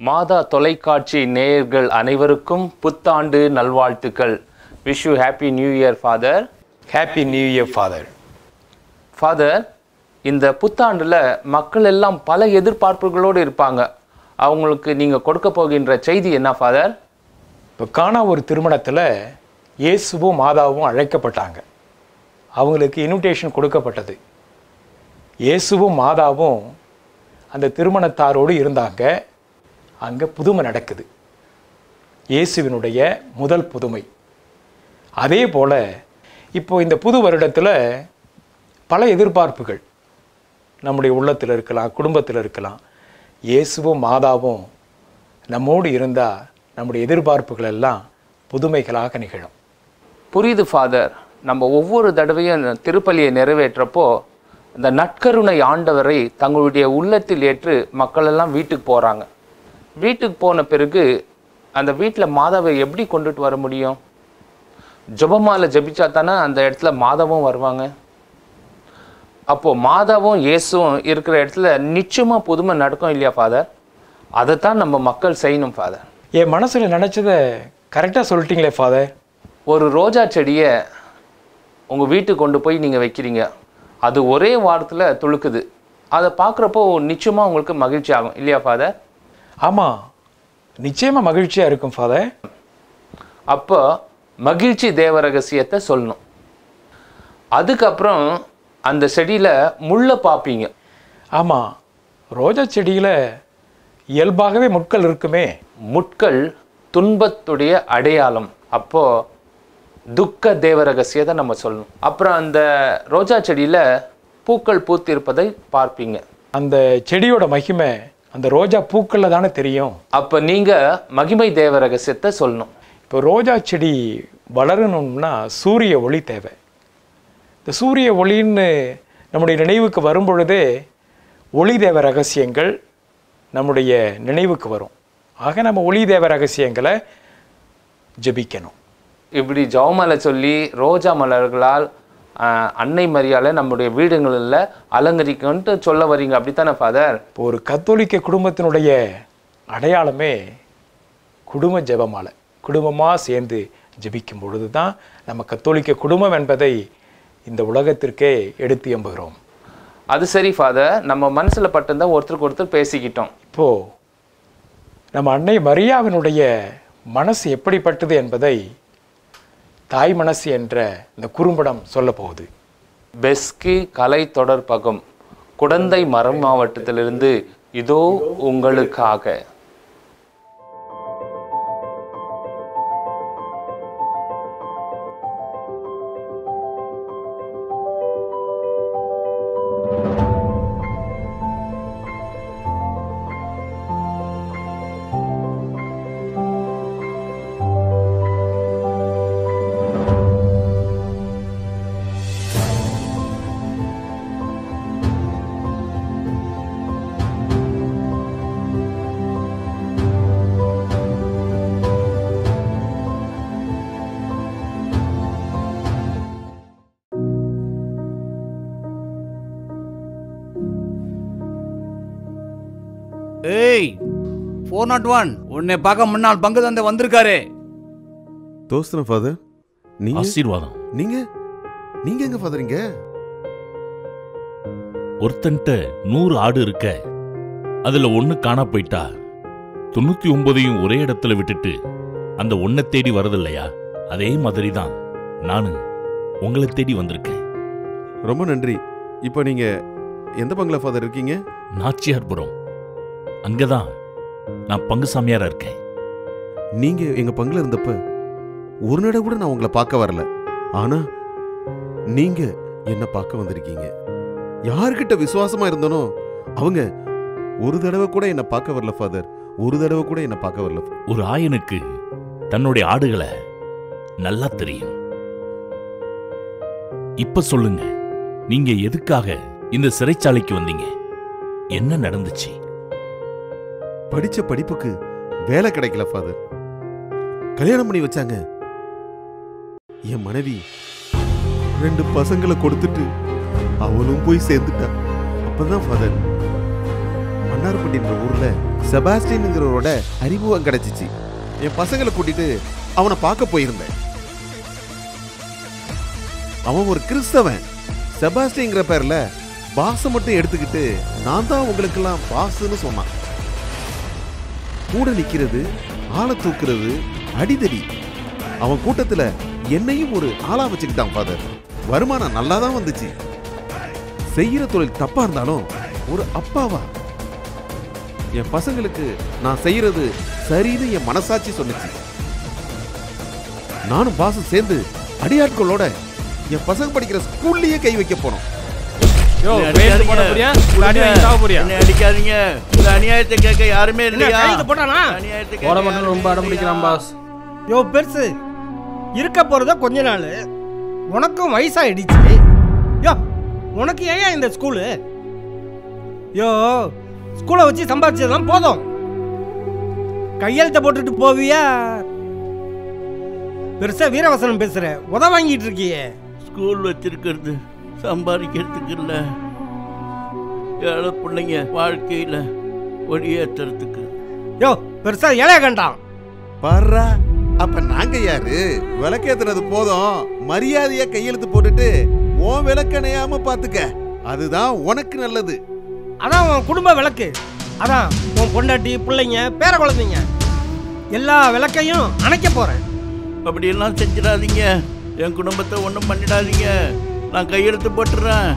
மாதா தொலைக்காட்சி நேயர்கள் அனைவருக்கும் புத்தாண்டு நல்வாழ்த்துக்கள். Wish you happy new year father. Happy new year father. Father, இந்த புத்தாண்டில் மக்கள் எல்லாம் பல எதிர்பார்ப்புகளோடு இருப்பாங்க. அவங்களுக்கு நீங்கள் கொடுக்க போகின்ற செய்தி என்ன ஃபாதர்? இப்போ கானா ஒரு திருமணத்தில் இயேசுவும் மாதாவும் அழைக்கப்பட்டாங்க. அவங்களுக்கு இன்விடேஷன் கொடுக்கப்பட்டது. இயேசுவும் மாதாவும் அந்த திருமணத்தாரோடு இருந்தாங்க. அங்கே புதுமை நடக்குது, இயேசுவினுடைய முதல் புதுமை. அதே போல் இப்போது இந்த புது வருடத்தில் பல எதிர்பார்ப்புகள் நம்முடைய உள்ளத்தில் இருக்கலாம், குடும்பத்தில் இருக்கலாம். இயேசுவும் மாதாவும் நம்மோடு இருந்தால் நம்முடைய எதிர்பார்ப்புகள் எல்லாம் புதுமைகளாக நிகழும். புரியுது ஃபாதர். நம்ம ஒவ்வொரு தடவையும் திருப்பலியை நிறைவேற்றப்போ இந்த நற்கருணை ஆண்டவரை தங்களுடைய உள்ளத்தில் ஏற்று மக்களெல்லாம் வீட்டுக்கு போகிறாங்க. வீட்டுக்கு போன பிறகு அந்த வீட்டில் மாதாவை எப்படி கொண்டுட்டு வர முடியும்? ஜெபமாலை ஜபிச்சா தானே அந்த இடத்துல மாதாவும் வருவாங்க. அப்போது மாதாவும் இயேசுவும் இருக்கிற இடத்துல நிச்சயமாக புதுமை நடக்கும் இல்லையா ஃபாதர்? அதைத்தான் நம்ம மக்கள் செய்யணும் ஃபாதர். என் மனசில் நினச்சதை கரெக்டாக சொல்லிட்டீங்களே ஃபாதர். ஒரு ரோஜா செடியை உங்கள் வீட்டுக்கு கொண்டு போய் நீங்கள் வைக்கிறீங்க. அது ஒரே வாரத்தில் துளுக்குது. அதை பார்க்குறப்போ நிச்சயமாக உங்களுக்கு மகிழ்ச்சி ஆகும் இல்லையா ஃபாதர்? ஆமாம், நிச்சயமாக மகிழ்ச்சியாக இருக்கும் ஃபாதர். அப்போ மகிழ்ச்சி தேவ ரகசியத்தை சொல்லணும். அதுக்கப்புறம் அந்த செடியில் முள்ளை பார்ப்பீங்க. ஆமாம், ரோஜா செடியில் இயல்பாகவே முட்கள் இருக்குமே. முட்கள் துன்பத்துடைய அடையாளம். அப்போது துக்க தேவ ரகசியத்தை நம்ம சொல்லணும். அப்புறம் அந்த ரோஜா செடியில் பூக்கள் பூத்து இருப்பதை பார்ப்பீங்க. அந்த செடியோட மகிமை அந்த ரோஜா பூக்களில் தானே தெரியும். அப்போ நீங்கள் மகிமை தேவ ரகசியத்தை சொல்லணும். இப்போ ரோஜா செடி வளரணும்னா சூரிய ஒளி தேவை. இந்த சூரிய ஒளின்னு நம்முடைய நினைவுக்கு வரும் பொழுதே ஒளி தேவ ரகசியங்கள் நம்முடைய நினைவுக்கு வரும். ஆக நம்ம ஒளி தேவ ரகசியங்களை ஜபிக்கணும். இப்படி ஜெபமாலை சொல்லி ரோஜா மலர்களால் அன்னை மரியாதை நம்முடைய வீடுகளில் அலங்கரிக்கணுன்ட்டு சொல்ல வரீங்க, அப்படித்தானே ஃபாதர்? இப்போ ஒரு கத்தோலிக்க குடும்பத்தினுடைய அடையாளமே குடும்ப ஜெபமாலை. குடும்பமாக சேர்ந்து ஜெபிக்கும் பொழுது தான் நம்ம கத்தோலிக்க குடும்பம் என்பதை இந்த உலகத்திற்கே எடுத்து எம்புகிறோம். அது சரி ஃபாதர், நம்ம மனசில் பட்டிருந்தால் ஒருத்தருக்கு ஒருத்தர் பேசிக்கிட்டோம். இப்போது நம்ம அன்னை மரியாவினுடைய மனசு எப்படிப்பட்டது என்பதை தாய் மனசு என்ற இந்த குறும்படம் சொல்ல போகுது. பெஸ்கி கலை தொடர்பகம் குடந்தை மரம் மாவட்டத்திலிருந்து இதோ உங்களுக்காக. ஏய் 401 உன்னை பார்க்க முன்னாள் பங்கு தந்தை வந்திருக்காரு. தோஸ்தன ஃபாதர். நீங்க ஆசீர்வாதம். நீங்க நீங்க எங்க ஃபாதர்? இங்க ஒருத்தன்ட்ட 100 ஆடு இருக்க, அதுல ஒண்ணு காணா போயிட்டா 99 ஒரே இடத்துல விட்டுட்டு அந்த ஒன்னை தேடி வரதில்லையா? அதே மாதிரி தான் நானு உங்களை தேடி வந்திருக்கேன். ரொம்ப நன்றி. இப்போ நீங்க எந்த பங்குல ஃபாதர் இருக்கீங்க? நாச்சியார்புரம். அங்கதான் நான் பங்கு சாமியாரா இருக்கேன். நீங்க எங்க பங்குல இருந்தப்ப ஒரு நட கூட நான் உங்களை பார்க்க வரல. ஆனா நீங்க என்ன பார்க்க வந்திருக்கீங்க. யார்கிட்ட விசுவாசமா இருந்தனோ அவங்க ஒரு தடவை கூட என்ன பார்க்க வரல ஃபாதர். ஒரு தடவை கூட என்ன பார்க்க வரல. ஒரு ஆயனுக்கு தன்னுடைய ஆடுகளை நல்லா தெரியும். இப்ப சொல்லுங்க, நீங்க எதுக்காக இந்த சிறைச்சாலைக்கு வந்தீங்க? என்ன நடந்துச்சு? படிச்ச படிப்புக்கு வேலை கிடைக்கல ஃபாதர். கல்யாணம் பண்ணி வச்சாங்க. என் மனைவி 2 பசங்களை கொடுத்துட்டு அவளும் போய் சேர்ந்துட்டா. அப்பதான் ஃபாதர் மன்னார்பட்டின்ற ஊர்ல செபாஸ்டியனுங்கிறவரோட அறிமுகம் கிடைச்சிச்சு. என் பசங்களை கூட்டிட்டு அவனை பார்க்க போயிருந்தேன். அவன் ஒரு கிறிஸ்தவன். செபாஸ்டியன்ங்கிற பேர்ல பாச மட்டும் எடுத்துக்கிட்டு நான் தான் உங்களுக்கெல்லாம் பாசுன்னு சொன்னான். கூட நிக்கிறது, ஆளை தூக்குறது, அடிதடி. அவன் கூட்டத்துல என்னையும் ஒரு ஆளா வச்சுக்கிட்டான் ஃபாதர். வருமானம் நல்லா தான் வந்துச்சு. செய்யற தொழில் தப்பா இருந்தாலும் ஒரு அப்பாவா என் பசங்களுக்கு நான் செய்யறது சரின்னு என் மனசாட்சி சொன்னுச்சு. நானும் பாசும் சேர்ந்து அடியாட்களோட என் பசங்க படிக்கிற ஸ்கூல்லயே கை வைக்க போனோம். அடிக்காதீங்க. இந்த அநியாயத்தை கேட்க யாருமே இல்லையா? ரொம்ப அடம் பிடிக்கிறான் பாஸ். யோ பெருசு, இருக்க போறத கொஞ்ச நாள். உனக்கும் வயசாயிடுச்சு. யோ உனக்கு ஏன் இந்த ஸ்கூலு? யோ ஸ்கூலை வச்சு சம்பாதிச்சதெல்லாம் போதும். கையெழுத்த போட்டுட்டு போவியா? பெருசா வீரவசனம் பேசுற, உத வாங்கிட்டு இருக்கியே. ஸ்கூல் வச்சிருக்கிறது சம்பாதிக்கிறதுக்கு இல்ல, ஏழை பிள்ளைங்க வாழ்க்கையில ஒளியேற்றுறதுக்கு. யோ பெருசா ஏழைய கண்டான் பாரா. அப்ப நாங்க யாரு? விளக்கேத்துறது போதும், மரியாதையா கையெழுத்து போட்டுட்டு உன் விளக்கணையாம பாத்துக்க. அதுதான் உனக்கு நல்லது. அதான் உன் குடும்ப விளக்கு. அதான் உன் பொண்டாட்டி, பிள்ளைங்க, பேர குழந்தைங்க எல்லா விளக்கையும் அணைக்க போறேன். அப்படியெல்லாம் செஞ்சிடாதீங்க. என் குடும்பத்தை ஒன்றும் பண்ணிடாதீங்க. நான் கையெழுத்து போட்டுறேன்.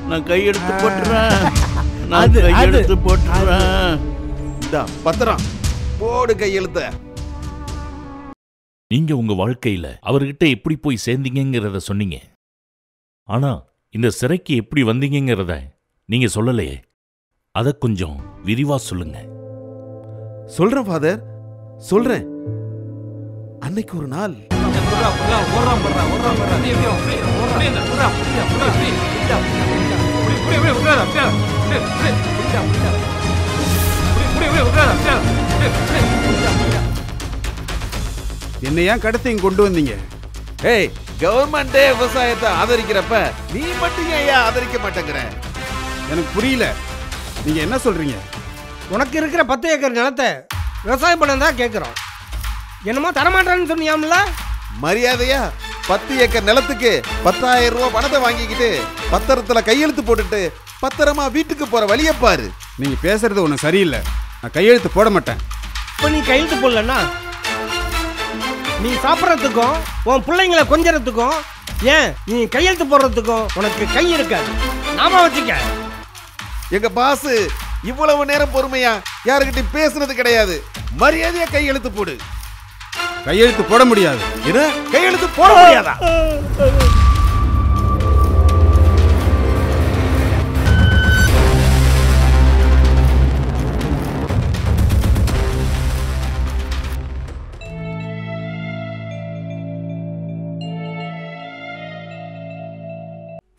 நான் கையெழுத்து போட்டுறேன். பத்திரம் போடு, கையெழுத்த. நீங்க உங்க வாழ்க்கையில அவர்கிட்ட எப்படி போய் சேர்ந்தீங்கிறத சொன்னீங்க. ஆனா இந்த சிறைக்கு எப்படி வந்தீங்கிறத நீங்க சொல்லலையே. அத கொஞ்சம் விரிவா சொல்லுங்க. சொல்றேன் ஃபாதர், சொல்றேன். அன்னைக்கு ஒரு நாள் என்ன ஏன் கடத்தி இங்க கொண்டு வந்தீங்க? ஏய், கவர்மெண்டே விவசாயத்தை ஆதரிக்கிறப்ப நீ மட்டும் ஏன் ஆதரிக்க மாட்டேங்கிற? எனக்கு புரியல. நீங்க என்ன சொல்றீங்க? உனக்கு இருக்கிற 10 ஏக்கர் நிலத்தை விவசாயம் பண்ண தான் கேட்குறோம். என்னமோ தரமாட்டான்னு சொன்னியாம்ல? மரியாதையா 10 ஏக்கர் நிலத்துக்கு 10,000 ரூபாய் பணத்தை வாங்கிக்கிட்டு பத்திரத்துல கையெழுத்து போட்டுட்டு பத்திரமா வீட்டுக்கு போற வழியை பாரு. நீங்க பேசுறது ஒன்றும் சரியில்லை. நான் கையெழுத்து போட மாட்டேன். இப்போ நீ கையெழுத்து போடலன்னா நீ சாப்பிட்றதுக்கும் உன் பிள்ளைங்களை கொஞ்சறதுக்கும், ஏன் நீ கையெழுத்து போடுறதுக்கும் உனக்கு கை இருக்காது. நாம வச்சுக்க. எங்க பாஸ் இவ்வளவு நேரம் பொறுமையா யாருக்கிட்ட பேசுனது கிடையாது. மரியாதையா கையெழுத்து போடு. கையெழுத்து போட முடியாது. என்ன? கையெழுத்து போட முடியாதா?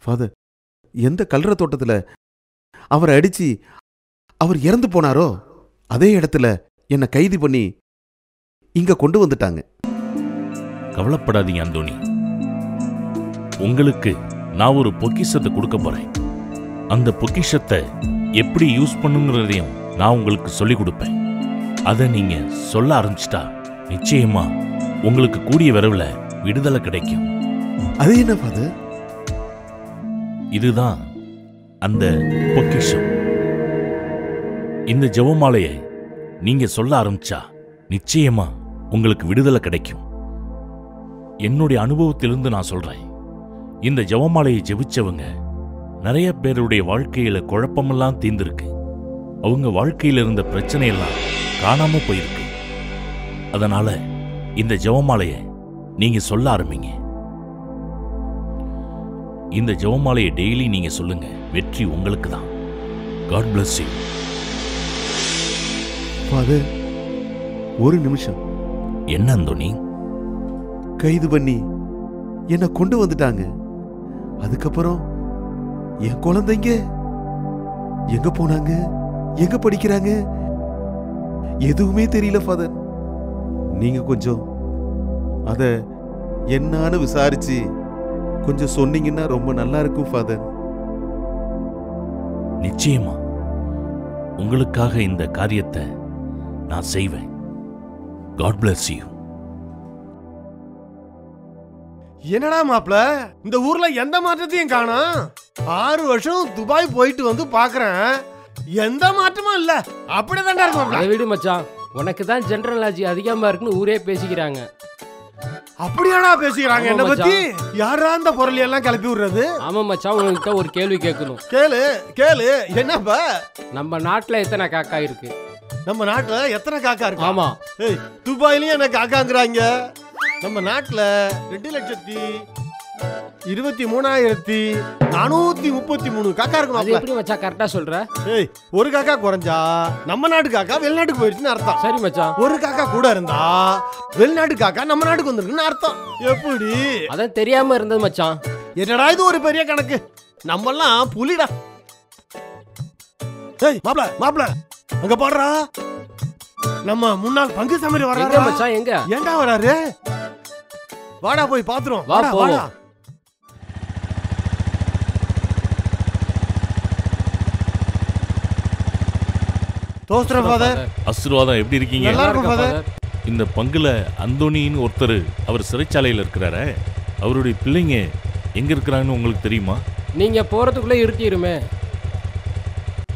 ஃபாதர், எந்த கல்ற தோட்டத்துல அவரை அடிச்சு அவர் இறந்து போனாரோ அதே இடத்துல என்னை கைது பண்ணி இங்க கொண்டு வந்துட்டாங்க. கவலைப்படாதீங்க அந்தோணி. உங்களுக்கு நான் ஒரு பொக்கிஷத்தை கொடுக்க போறேன். அந்த பொக்கிஷத்தை எப்படி யூஸ் பண்ணுங்கிறதையும் நான் உங்களுக்கு சொல்லிக் கொடுப்பேன். அதை நீங்க சொல்ல ஆரம்பிச்சிட்டா நிச்சயமா உங்களுக்கு கூடிய விரைவில் விடுதலை கிடைக்கும். அது என்ன ஃபாதர்? இதுதான் அந்த பொக்கிஷம். இந்த ஜெபமாலையை நீங்க சொல்ல ஆரம்பிச்சா நிச்சயமா உங்களுக்கு விடுதலை கிடைக்கும். என்னுடைய அனுபவத்திலிருந்து நான் சொல்றேன். இந்த ஜெபமாலையை ஜெபிச்சவங்க நிறைய பேருடைய வாழ்க்கையில குழப்பமெல்லாம் தீர்ந்திருக்கு. அவங்க வாழ்க்கையில இருந்த பிரச்சனையெல்லாம் காணாம போயிருக்கு. அதனால இந்த ஜெபமாலையை நீங்க சொல்ல ஆரம்பிங்க. இந்த ஜெபமாலையை டெய்லி நீங்க சொல்லுங்க. வெற்றி உங்களுக்கு தான். God bless you. ஃபாதர், ஒரு நிமிஷம். என்ன அந்தோணி? கைது பண்ணி என்னை கொண்டு வந்துட்டாங்க. அதுக்கப்புறம் என் குழந்தைங்க எங்க போனாங்க, எங்க படிக்கிறாங்க, எதுவுமே தெரியல ஃபாதர். நீங்க கொஞ்சம் அத என்னன்னு விசாரிச்சு கொஞ்சம் சொன்னீங்கன்னா ரொம்ப நல்லா இருக்கும் ஃபாதர். நிச்சயமா உங்களுக்காக இந்த காரியத்தை நான் செய்வேன். God bless you. என்னடா மாப்ள, இந்த ஊர்ல எந்த மாற்றத்தையும் காணோம். 6 வருஷம் துபாய் போயிட்டு வந்து பாக்குறேன், எந்த மாற்றமும் இல்ல. அப்படிதான்டா இருக்கு மாப்ள. அதை விடு மச்சான், உனக்கு தான் ஜெனரல் நாலேஜ் அதிகமா இருக்குன்னு ஊரே பேசிக்கிறாங்க. அப்படியாடா பேசிக்கிறாங்க என்ன பத்தி? யாரா அந்த பொருள் எல்லாம் கிளப்பி விடுறது? ஆமா மச்சான், உங்ககிட்ட ஒரு கேள்வி கேட்கணும். கேளு கேளு. என்னப்பா? நம்ம நாட்டுல எத்தனை காக்கா இருக்கு? நம்ம நாட்டுல எத்தனை காக்கா இருக்கு? ஆமா. ஏய், துபாயிலயும் என்ன காக்காங்கறாங்க. நம்ம நாட்டுல 2,23,433 காக்கா இருக்கு. அது எப்படி மச்சான் கரெக்டா சொல்ற? ஏய், ஒரு காக்கா குறைஞ்சா நம்ம நாட்டு காக்கா வெளிநாட்டுக்கு போயிடுச்சுன்னு அர்த்தம். சரி மச்சான். ஒரு காக்கா கூட இருந்தா வெளிநாட்டு காக்கா நம்ம நாட்டுக்கு வந்திருக்குன்னு அர்த்தம். எப்படி? அதான் தெரியாம இருந்தது மச்சான். என்னடா இது ஒரு பெரிய கணக்கு. நம்மெல்லாம் புலிடா. ஏய் மாப்ள மாப்ள, அங்க பாடுறா, நம்ம முன்னாள் பங்கு சமரி வர்றாரு. எங்க மச்சான்? எங்க? ஏன்டா வராரு? வாடா போய் பாத்துறோம். வா போலாம். தோஸ்திரம் ஃபாதர். ஆசீர்வாதம், எப்படி இருக்கீங்க? நல்லா இருக்கும் ஃபாதர். இந்த பங்குல அந்தோனின்னு ஒருத்தர், அவர் சிறைச்சாலையில் இருக்கிறாரே, அவருடைய பிள்ளைங்க எங்க இருக்கிறாங்கன்னு உங்களுக்கு தெரியுமா? நீங்க போறதுக்குள்ள இருட்டிருமே.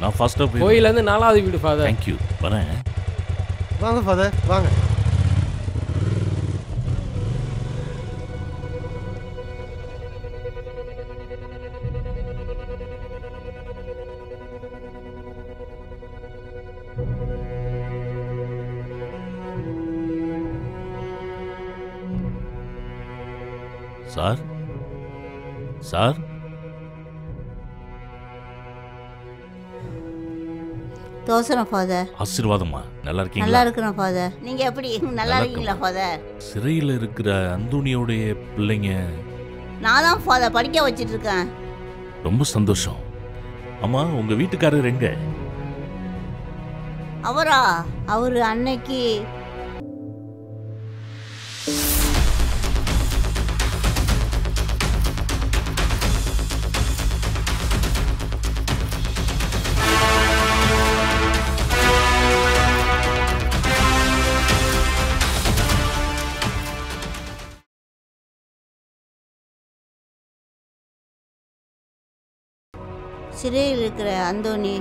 நான் ஃபாஸ்டா போய் கோயில இருந்து 4வது வீடு ஃபாதர். Thank you. வரேன். வாங்க ஃபாதர் வாங்க. சார் சார், தோசரம் ஃபாதர். ஆசீர்வாதமா? நல்லா இருக்கீங்களா? நல்லா இருக்கிறோம் ஃபாதர். நீங்க எப்படி நல்லா இருக்கீங்களா ஃபாதர்? சிறையில் இருக்கிற அந்தோனியோடைய பிள்ளைங்க. நான் தான் ஃபாதர் படிக்க வச்சிட்டு இருக்கேன். ரொம்ப சந்தோஷம். அம்மா, உங்க வீட்டுக்காரர் எங்க? அவரா? அவரு அன்னைக்கு சிறையில் இருக்கிற அந்தோனி,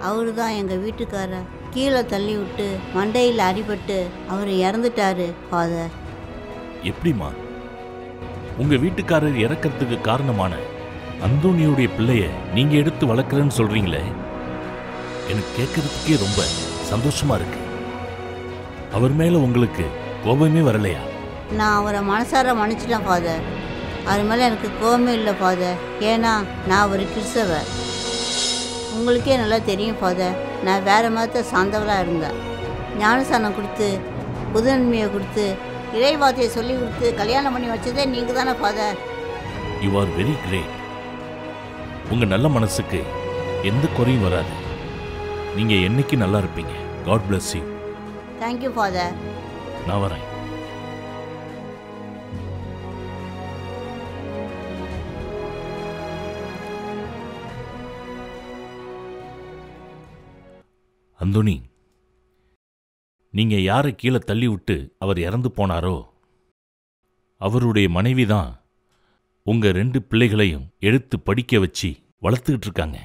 அவரு தான் எங்கள் வீட்டுக்காரர். கீழே தள்ளி விட்டு மண்டையில் அடிபட்டு அவர் இறந்துட்டாரு ஃபாதர். எப்படிமா? உங்க வீட்டுக்காரர் இறக்கிறதுக்கு காரணமான அந்தோனியோடைய பிள்ளைய நீங்க எடுத்து வளர்க்குறேன்னு சொல்றீங்களே, எனக்கு கேட்கறதுக்கே ரொம்ப சந்தோஷமா இருக்கு. அவர் மேல உங்களுக்கு கோபமே வரலையா? நான் அவரை மனசார மன்னிச்சிட்டேன் ஃபாதர். அவர் மேலே எனக்கு கோபமே இல்லை ஃபாதர். ஏன்னா நான் ஒரு கிறிஸ்தவர். உங்களுக்கே நல்லா தெரியும் ஃபாதர், நான் வேறு மதத்தை சார்ந்தவராக இருந்தேன். ஞானஸ்தானம் கொடுத்து, புதுநன்மையை கொடுத்து, இறைவார்த்தையை சொல்லி கொடுத்து கல்யாணம் பண்ணி வச்சதே நீங்கள் தானே father. You are very great. உங்க நல்ல மனசுக்கு எந்த குறையும் வராது. நீங்க என்னைக்கு நல்லா இருப்பீங்க. God bless you. Thank you father. நான் வரேன். அந்தோனி, நீங்க யாரை கீழே தள்ளி விட்டு அவர் இறந்து போனாரோ, அவருடைய மனைவி தான் உங்க 2 பிள்ளைகளையும் எடுத்து படிக்க வச்சு வளர்த்துக்கிட்டு இருக்காங்க.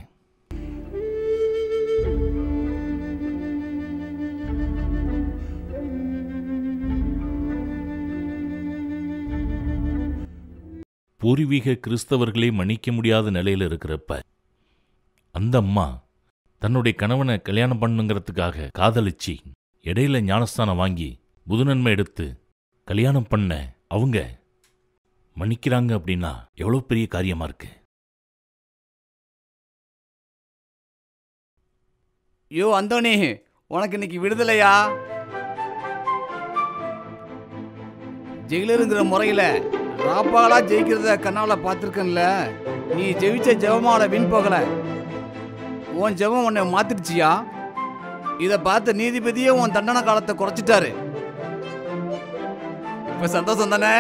பூர்வீக கிறிஸ்தவர்களே மன்னிக்க முடியாத நிலையில் இருக்கிறப்ப அந்த அம்மா தன்னுடைய கணவனை கல்யாணம் பண்ணுங்கிறதுக்காக காதலிச்சு இடையில ஞானஸ்தானம் வாங்கி புதுநன்மை எடுத்து கல்யாணம் பண்ண அவங்க மன்னிக்கிறாங்க அப்படின்னா எவ்வளோ பெரிய காரியமா இருக்கு. யோ அந்தோனி, உனக்கு இன்னைக்கு விடுதலையா? ஜெயிலருங்கிற முறையில் ராப்பாலா ஜெயிக்கிறத கண்ணால பார்த்துருக்கன்ல. நீ ஜெயிச்ச ஜெபமால வீண் போகல. உன் ஜெபம் உன்னை மாத்திருச்சியா? இதை பார்த்த நீதிபதியே உன் தண்டனை காலத்தை குறைச்சிட்டாரு. இப்ப சந்தோஷம் தானே?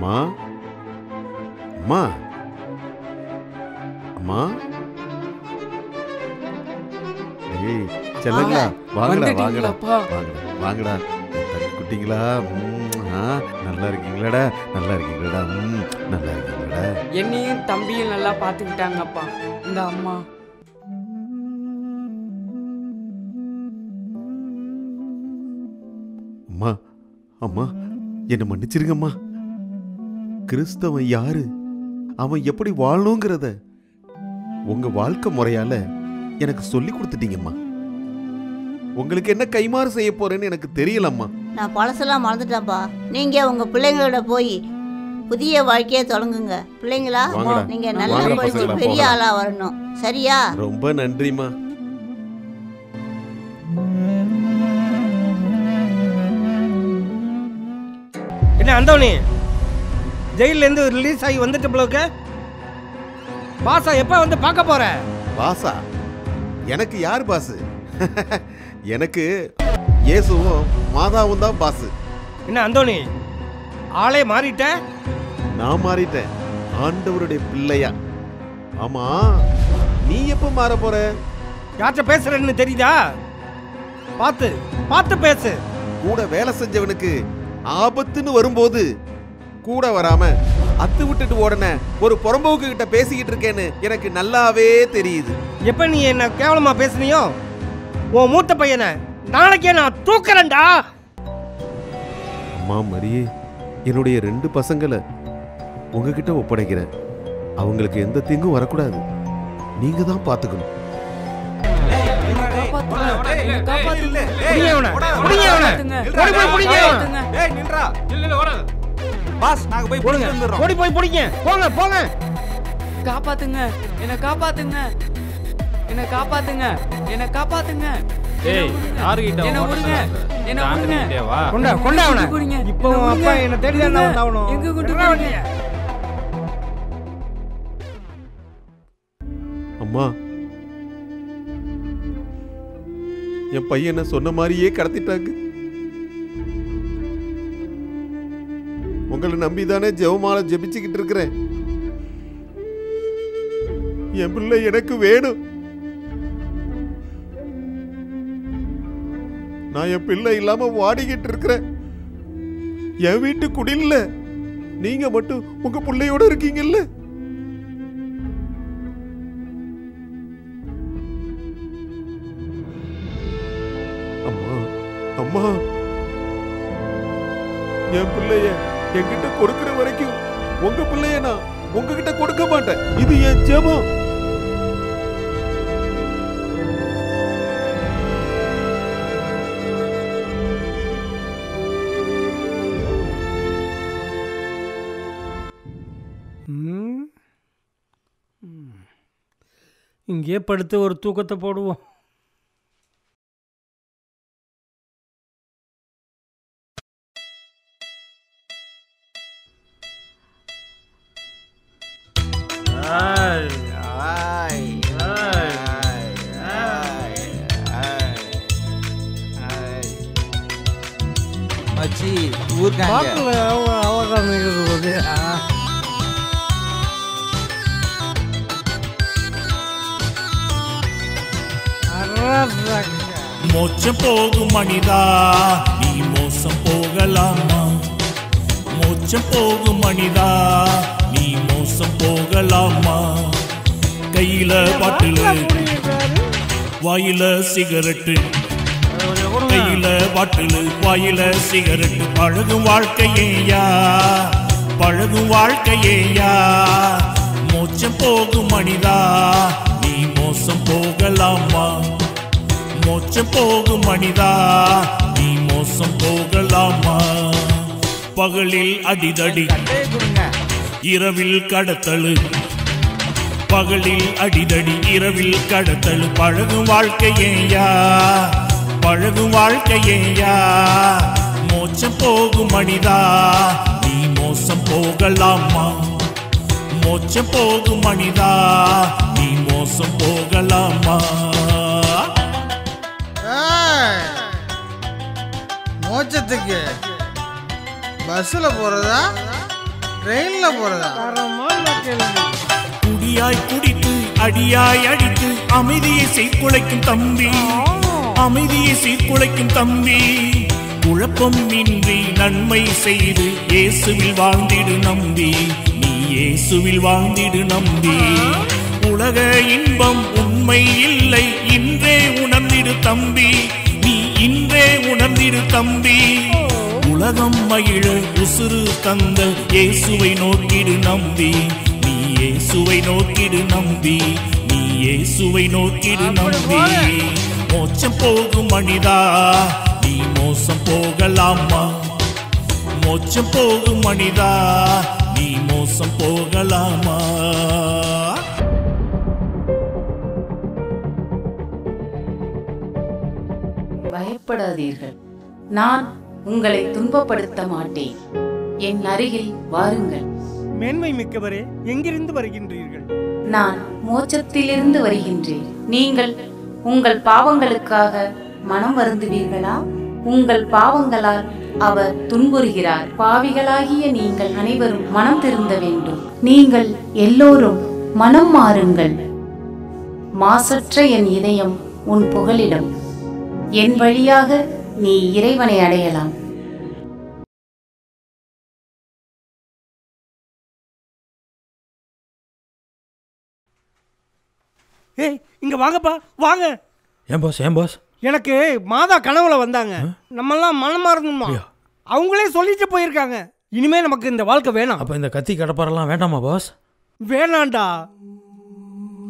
அம்மா அம்மா அம்மா ஏய் செல்லங்களா வாங்கடா வாங்கடா வாங்கடா வாங்கடா குட்டிங்களா நல்லா இருக்கீங்களாடா நல்லா இருக்கீங்களாடா நல்லா இருக்கீங்களாடா என்னையும் தம்பியும் நல்லா பார்த்துக்கிட்டாங்கப்பா இந்த அம்மா. அம்மா அம்மா என்னை மன்னிச்சிருங்கம்மா. கிறிஸ்தவன் யாரு, அவன் எப்படி வாழணுங்கிறத உங்க வாழ்க்கை முறையால எனக்கு சொல்லி கொடுத்துட்டீங்கம்மா. உங்களுக்கு என்ன கைமாறு செய்ய போறேன்னு எனக்கு தெரியலம்மா. நான் பழசெல்லாம் மறந்துட்டேன்ப்பா. நீங்க உங்க பிள்ளைங்களோட போய் புதிய வாழ்க்கையை தொடங்குங்க. பிள்ளைங்களா நீங்க நல்லா படிச்சு பெரிய ஆளா வரணும். சரியா? ரொம்ப நன்றிம்மா. என்ன அந்தோணி ஜெயில இருந்து ரிலீஸ் ஆகி வந்துட்ட பிள்ளைக்கு பாசா எப்ப வந்து பார்க்க போற? பாசா? எனக்கு யார் பாசு? எனக்கு இயேசுவும் மாதாவும் தான் பாசு. என்ன அந்தோணி ஆளே மாறிட்ட? நான் மாறிட்டேன், ஆண்டவருடைய பிள்ளையா. ஆமா, நீ எப்ப மாற போற? யார்கிட்ட பேசுறேன்னு தெரியுதா? பார்த்து பார்த்து பேசு. கூட வேலை செஞ்சவனுக்கு ஆபத்துன்னு வரும்போது கூட வராம அத்து விட்டுட்டு ஓடன ஒரு புறம்போக்கு கிட்ட பேசிக்கிட்டு இருக்கேன்னு எனக்கு நல்லாவே தெரியுது. எப்ப நீ என்ன கேவலமா பேசுனியோ உன் மூத்த பையனை நாளைக்கே நான் தூக்குறேன்டா. அம்மா மரியே, என்னுடைய 2 பசங்களை உங்ககிட்ட ஒப்படைக்கிறேன். அவங்களுக்கு எந்த தீங்கும் வரக்கூடாது. நீங்க தான் பாத்துக்கணும். காப்பாத்துங்க, என்ன காப்பாத்துங்க, என்ன காப்பாத்துங்க, என்ன காப்பாத்துங்க. என்ன விடுங்க, என்ன விடுங்க. இப்போ அப்பா என்ன தேடி தான் எங்க கொண்டு போறீங்க? அம்மா, என் பையனை சொன்ன மாதிரியே கடத்திட்டாங்க. உங்களை நம்பிதானே ஜெபமாலை ஜெபிச்சுக்கிட்டு இருக்கிறேன். என் பிள்ளை எனக்கு வேணும். நான் என் பிள்ளை இல்லாம வாடிக்கிட்டு இருக்கிறேன். என் வீட்டு குடில்ல நீங்க மட்டும் உங்க பிள்ளையோட இருக்கீங்கல்ல. அம்மா அம்மா, என் பிள்ளைய என்கிட்ட கொடுக்கிற வரைக்கும் உங்க பிள்ளைய நான் உங்ககிட்ட கொடுக்க மாட்டேன். இது என் ஜெபம். இங்கே படுத்து ஒரு தூக்கத்தை போடுவோம். மச்சி ஊர்காங்க மோட்சம் போகும் மனிதா நீ மோசம் போகலாமா? மோட்சம் போகும் மனிதா நீ மோசம் போகலாமா? கையில பாட்டில் வாயில சிகரெட்டு, கையில பாட்டில் வாயில சிகரெட்டு. பழகும் வாழ்க்கையேயா, பழகும் வாழ்க்கையேயா. மோட்சம் போகும் மனிதா நீ மோசம் போகலாமா? மோட்சம் போகும் மனிதா நீ மோசம் போகலாமா? பகலில் அடிதடி, இரவில் கடத்தலு, பகலில் அடிதடி, இரவில் கடத்தலு. பழகும் வாழ்க்கையேயா, பழகும் வாழ்க்கையேயா. மோட்சம் போகும் மனிதா நீ மோசம் போகலாமா? மோட்சம் போகும் மனிதா நீ மோசம் போகலாமா? மோட்சத்துக்கு பஸ்ல போறதா ட்ரெயின்ல போறதா? குடியாய் குடித்து அடியாய் அடித்து அமைதியை சீர்குலைக்கும் தம்பி, அமைதியை சீர்குலைக்கும் தம்பி. குழப்பம் இன்றி நன்மை செய்து இயேசுவில் வாழ்ந்திடு நம்பி, நீ இயேசுவில் வாழ்ந்திடு நம்பி. உலக இன்பம் உண்மை இல்லை இன்றே உணர்ந்திடு தம்பி, நீ இன்றே உணர்ந்திடு தம்பி. உலகம் மகிழ உசுறு தந்த இயேசுவை நோக்கிடு நம்பி, நீ இயேசுவை நோக்கிடு நம்பி, நீ இயேசுவை நோக்கிடு நம்பி. மோட்சம் போகும் மனிதா நீ மோசம் போகலாமா, மோட்சம் போகும் மனிதா நீ மோசம் போகலாமா. பயப்படாதீர்கள், நான் உங்களை துன்பப்படுத்த மாட்டேன். என் அருகில் வாருங்கள். மேன்மை மிக்கவரே, எங்கிருந்து வருகின்றீர்கள்? நான் மோட்சத்திலிருந்து வருகின்றேன். நீங்கள் உங்கள் பாவங்களுக்காக மனம் வருந்துவீர்களா? உங்கள் பாவங்களால் அவர் துன்புறுகிறார். பாவிகளாகிய நீங்கள் அனைவரும் மனம் திருந்த வேண்டும். நீங்கள் எல்லோரும் மனம் மாறுங்கள். மாசற்ற என் இதயம் உன் புகலிடம். என் வழியாக நீ இறைவனை அடையலாம். ஏய், இங்க வாங்கப்பா, வாங்க. ஏன் பாஸ், ஏன் பாஸ்? எனக்கு மாதா கனவுல வந்தாங்க. நம்மெல்லாம் மனம் மாறணுமா? அவங்களே சொல்லிட்டு போயிருக்காங்க. இனிமே நமக்கு இந்த வாழ்க்கை வேணாம். அப்ப இந்த கத்தி கடப்பாரெல்லாம் வேண்டாமா பாஸ்? வேணாண்டா.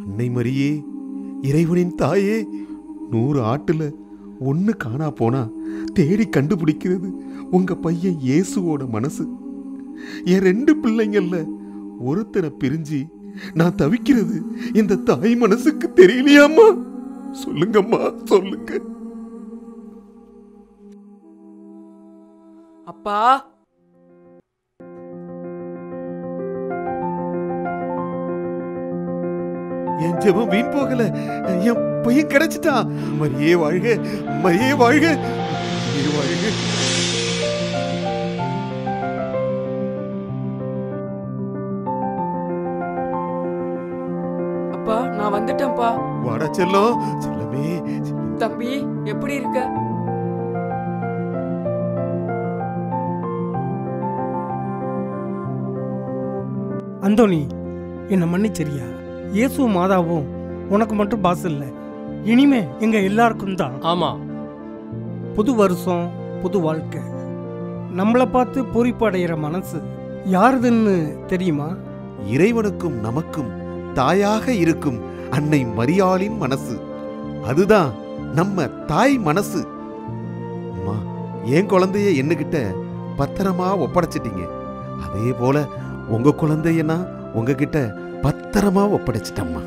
அன்னை மரியே, இறைவனின் தாயே, 100 ஆட்டுல 1 காணா போனா தேடி கண்டுபிடிக்கிறது உங்க பையன் இயேசுவோட மனசு. என் 2 பிள்ளைங்கள்ல ஒருத்தனை பிரிஞ்சு நான் தவிக்கிறது இந்த தாய் மனசுக்கு தெரியலையாம்மா? சொல்லுங்கம்மா, சொல்லுங்க. அப்பா, என் ஜெபம் வீண் போகல. என் பையன் கிடைச்சிட்டான். மரியே வாழ்க, மரியே வாழ்க, மரியே வாழ்க. அப்பா, நான் வந்துட்டேன்ப்பா. வாடா செல்லம், செல்லமே. தம்பி, எப்படி இருக்க? அந்தோனி, என்ன மன்னிச்சரியா? இயேசு மாதாவும் உனக்கு மட்டும் பாஸ் இல்லை, இனிமே எங்க எல்லாருக்கும் தான். ஆமா, புது வருஷம், புது வாழ்க்கை. நம்மளை பார்த்து பூரிப்பு அடைகிற மனசு யாருதுன்னு தெரியுமா? இறைவனுக்கும் நமக்கும் தாயாக இருக்கும் அன்னை மரியாளின் மனசு. அதுதான் நம்ம தாய் மனசு. அம்மா, என் குழந்தைய என்னகிட்ட பத்திரமா ஒப்படைச்சிட்டீங்க. அதே போல உங்க குழந்தைய நான் உங்ககிட்ட பத்திரமா ஒப்படைச்சிட்டம்மா.